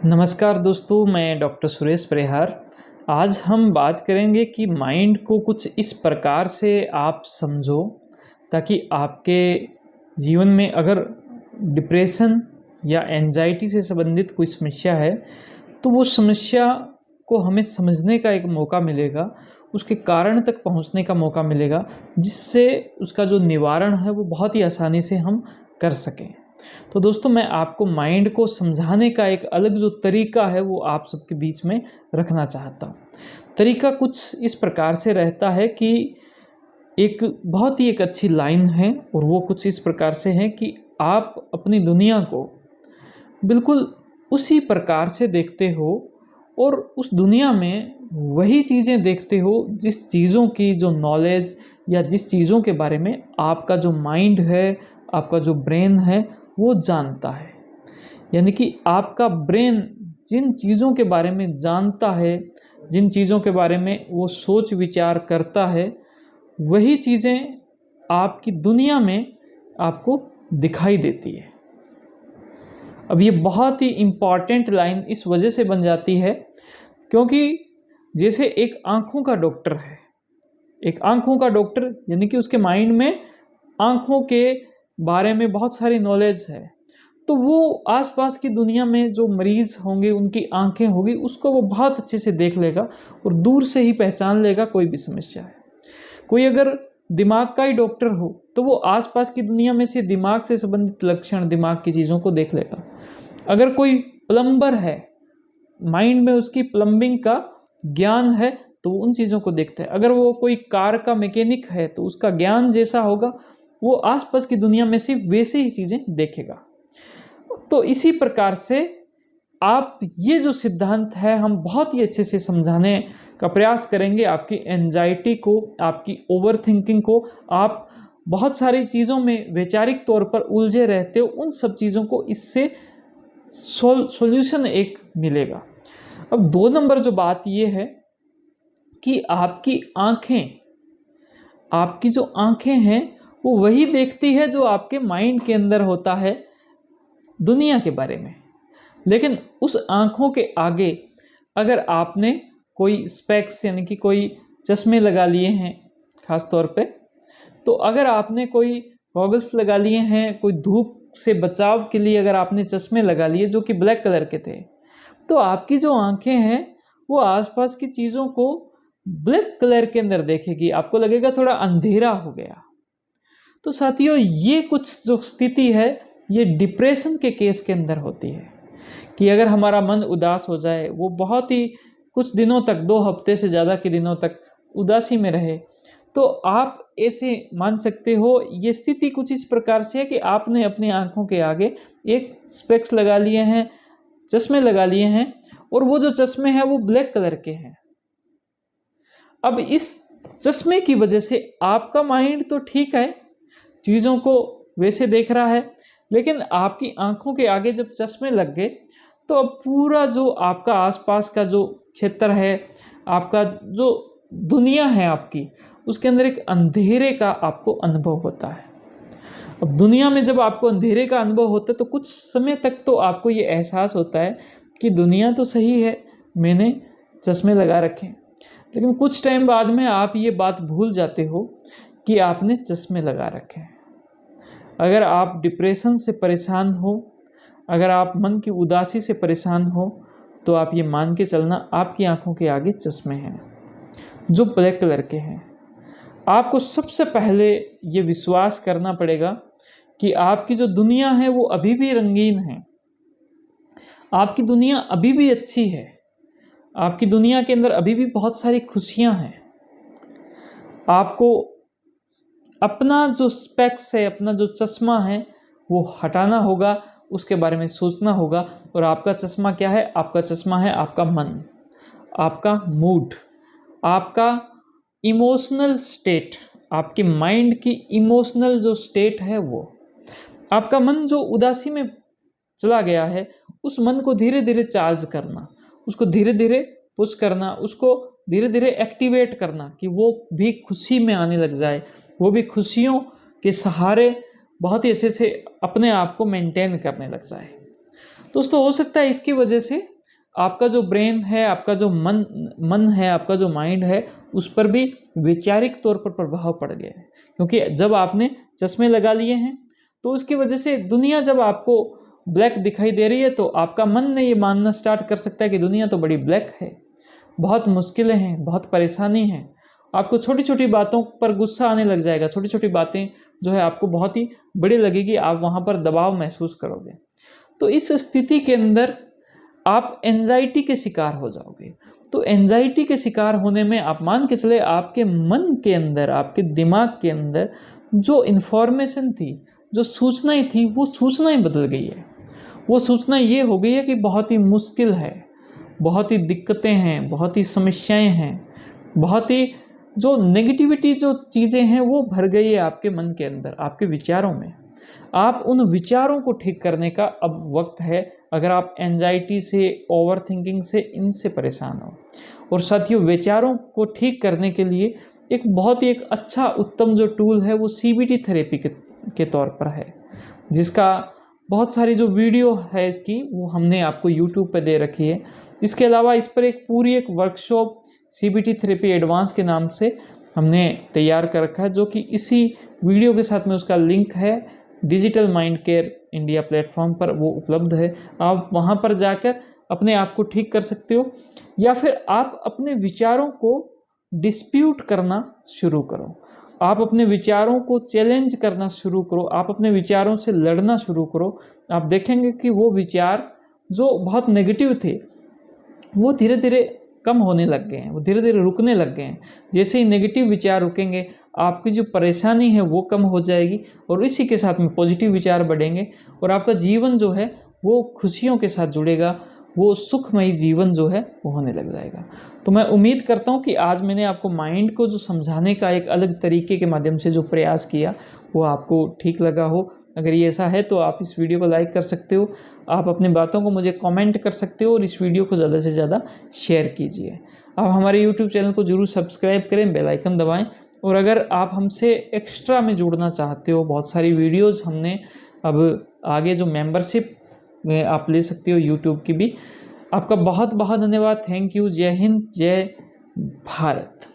नमस्कार दोस्तों, मैं डॉक्टर सुरेश परिहार। आज हम बात करेंगे कि माइंड को कुछ इस प्रकार से आप समझो ताकि आपके जीवन में अगर डिप्रेशन या एंजाइटी से संबंधित कोई समस्या है तो वो समस्या को हमें समझने का एक मौका मिलेगा, उसके कारण तक पहुंचने का मौका मिलेगा, जिससे उसका जो निवारण है वो बहुत ही आसानी से हम कर सकें। तो दोस्तों, मैं आपको माइंड को समझाने का एक अलग जो तरीका है वो आप सबके बीच में रखना चाहता हूँ। तरीका कुछ इस प्रकार से रहता है कि एक बहुत ही एक अच्छी लाइन है और वो कुछ इस प्रकार से है कि आप अपनी दुनिया को बिल्कुल उसी प्रकार से देखते हो और उस दुनिया में वही चीज़ें देखते हो जिस चीज़ों की जो नॉलेज या जिस चीज़ों के बारे में आपका जो माइंड है, आपका जो ब्रेन है वो जानता है। यानी कि आपका ब्रेन जिन चीज़ों के बारे में जानता है, जिन चीज़ों के बारे में वो सोच विचार करता है, वही चीज़ें आपकी दुनिया में आपको दिखाई देती है। अब ये बहुत ही इम्पॉर्टेंट लाइन इस वजह से बन जाती है क्योंकि जैसे एक आँखों का डॉक्टर है, एक आँखों का डॉक्टर यानी कि उसके माइंड में आँखों के बारे में बहुत सारी नॉलेज है, तो वो आसपास की दुनिया में जो मरीज़ होंगे, उनकी आँखें होगी, उसको वो बहुत अच्छे से देख लेगा और दूर से ही पहचान लेगा कोई भी समस्या है। कोई अगर दिमाग का ही डॉक्टर हो तो वो आसपास की दुनिया में से दिमाग से संबंधित लक्षण, दिमाग की चीज़ों को देख लेगा। अगर कोई प्लम्बर है, माइंड में उसकी प्लम्बिंग का ज्ञान है तो वो उन चीज़ों को देखता है। अगर वो कोई कार का मैकेनिक है तो उसका ज्ञान जैसा होगा वो आसपास की दुनिया में से वैसे ही चीज़ें देखेगा। तो इसी प्रकार से आप ये जो सिद्धांत है हम बहुत ही अच्छे से समझाने का प्रयास करेंगे। आपकी एंजाइटी को, आपकी ओवरथिंकिंग को, आप बहुत सारी चीज़ों में वैचारिक तौर पर उलझे रहते हो, उन सब चीज़ों को इससे सॉल्यूशन एक मिलेगा। अब 2 नंबर जो बात ये है कि आपकी जो आँखें हैं वो वही देखती है जो आपके माइंड के अंदर होता है दुनिया के बारे में। लेकिन उस आँखों के आगे अगर आपने कोई स्पेक्स यानी कि कोई चश्मे लगा लिए हैं ख़ास तौर पे, तो अगर आपने कोई गॉगल्स लगा लिए हैं, कोई धूप से बचाव के लिए अगर आपने चश्मे लगा लिए जो कि ब्लैक कलर के थे, तो आपकी जो आँखें हैं वो आसपास की चीज़ों को ब्लैक कलर के अंदर देखेगी, आपको लगेगा थोड़ा अंधेरा हो गया। तो साथियों, ये कुछ जो स्थिति है ये डिप्रेशन के केस के अंदर होती है कि अगर हमारा मन उदास हो जाए, वो बहुत ही कुछ दिनों तक, 2 हफ्ते से ज़्यादा के दिनों तक उदासी में रहे, तो आप ऐसे मान सकते हो ये स्थिति कुछ इस प्रकार से है कि आपने अपनी आँखों के आगे एक स्पेक्स लगा लिए हैं, चश्मे लगा लिए हैं और वो जो चश्मे हैं वो ब्लैक कलर के हैं। अब इस चश्मे की वजह से आपका माइंड तो ठीक है, चीज़ों को वैसे देख रहा है, लेकिन आपकी आँखों के आगे जब चश्मे लग गए तो अब पूरा जो आपका आसपास का जो क्षेत्र है, आपका जो दुनिया है आपकी, उसके अंदर एक अंधेरे का आपको अनुभव होता है। अब दुनिया में जब आपको अंधेरे का अनुभव होता है तो कुछ समय तक तो आपको ये एहसास होता है कि दुनिया तो सही है, मैंने चश्मे लगा रखे हैं। लेकिन कुछ टाइम बाद में आप ये बात भूल जाते हो कि आपने चश्मे लगा रखे हैं। अगर आप डिप्रेशन से परेशान हो, अगर आप मन की उदासी से परेशान हो, तो आप ये मान के चलना आपकी आँखों के आगे चश्मे हैं जो ब्लैक कलर के हैं। आपको सबसे पहले ये विश्वास करना पड़ेगा कि आपकी जो दुनिया है वो अभी भी रंगीन है, आपकी दुनिया अभी भी अच्छी है, आपकी दुनिया के अंदर अभी भी बहुत सारी खुशियाँ हैं। आपको अपना जो स्पेक्स है, अपना जो चश्मा है वो हटाना होगा, उसके बारे में सोचना होगा। और आपका चश्मा क्या है? आपका चश्मा है आपका मन, आपका मूड, आपका इमोशनल स्टेट, आपके माइंड की इमोशनल जो स्टेट है वो। आपका मन जो उदासी में चला गया है, उस मन को धीरे धीरे चार्ज करना, उसको धीरे धीरे पुश करना, उसको धीरे धीरे एक्टिवेट करना कि वो भी खुशी में आने लग जाए, वो भी खुशियों के सहारे बहुत ही अच्छे से अपने आप को मेंटेन करने लग जाए। दोस्तों, हो सकता है इसकी वजह से आपका जो ब्रेन है, आपका जो मन है, आपका जो माइंड है, उस पर भी वैचारिक तौर पर प्रभाव पड़ गया है। क्योंकि जब आपने चश्मे लगा लिए हैं तो उसकी वजह से दुनिया जब आपको ब्लैक दिखाई दे रही है तो आपका मन ने ये मानना स्टार्ट कर सकता है कि दुनिया तो बड़ी ब्लैक है, बहुत मुश्किलें हैं, बहुत परेशानी है। आपको छोटी छोटी बातों पर गुस्सा आने लग जाएगा, छोटी छोटी बातें जो है आपको बहुत ही बड़ी लगेगी, आप वहाँ पर दबाव महसूस करोगे। तो इस स्थिति के अंदर आप एंजाइटी के शिकार हो जाओगे। तो एंजाइटी के शिकार होने में आप मान के चले आपके मन के अंदर, आपके दिमाग के अंदर जो इन्फॉर्मेशन थी, जो सूचनाएं थी, वो सूचनाएं बदल गई है। वो सूचना ये हो गई है कि बहुत ही मुश्किल है, बहुत ही दिक्कतें हैं, बहुत ही समस्याएं हैं, बहुत ही जो नेगेटिविटी जो चीज़ें हैं वो भर गई है आपके मन के अंदर, आपके विचारों में। आप उन विचारों को ठीक करने का अब वक्त है, अगर आप एंजाइटी से, ओवर थिंकिंग से, इनसे परेशान हो। और साथियों, विचारों को ठीक करने के लिए एक बहुत ही एक अच्छा उत्तम जो टूल है वो CBT थेरेपी के तौर पर है, जिसका बहुत सारी जो वीडियो है इसकी वो हमने आपको YouTube पे दे रखी है। इसके अलावा इस पर एक पूरी एक वर्कशॉप CBT थेरेपी एडवांस के नाम से हमने तैयार कर रखा है, जो कि इसी वीडियो के साथ में उसका लिंक है digital mind care India platform पर वो उपलब्ध है। आप वहाँ पर जाकर अपने आप को ठीक कर सकते हो, या फिर आप अपने विचारों को डिस्प्यूट करना शुरू करो, आप अपने विचारों को चैलेंज करना शुरू करो, आप अपने विचारों से लड़ना शुरू करो। आप देखेंगे कि वो विचार जो बहुत नेगेटिव थे वो धीरे धीरे कम होने लग गए हैं, वो धीरे धीरे रुकने लग गए हैं। जैसे ही नेगेटिव विचार रुकेंगे, आपकी जो परेशानी है वो कम हो जाएगी, और इसी के साथ में पॉजिटिव विचार बढ़ेंगे, और आपका जीवन जो है वो खुशियों के साथ जुड़ेगा, वो सुखमयी जीवन जो है वो होने लग जाएगा। तो मैं उम्मीद करता हूँ कि आज मैंने आपको माइंड को जो समझाने का एक अलग तरीके के माध्यम से जो प्रयास किया वो आपको ठीक लगा हो। अगर ये ऐसा है तो आप इस वीडियो को लाइक कर सकते हो, आप अपनी बातों को मुझे कमेंट कर सकते हो, और इस वीडियो को ज़्यादा से ज़्यादा शेयर कीजिए। आप हमारे YouTube चैनल को जरूर सब्सक्राइब करें, बेल आइकन दबाएं, और अगर आप हमसे एक्स्ट्रा में जुड़ना चाहते हो, बहुत सारी वीडियोज़ हमने अब आगे जो मेंबरशिप आप ले सकते हो YouTube की भी। आपका बहुत बहुत धन्यवाद। Thank you. जय हिंद, जय भारत।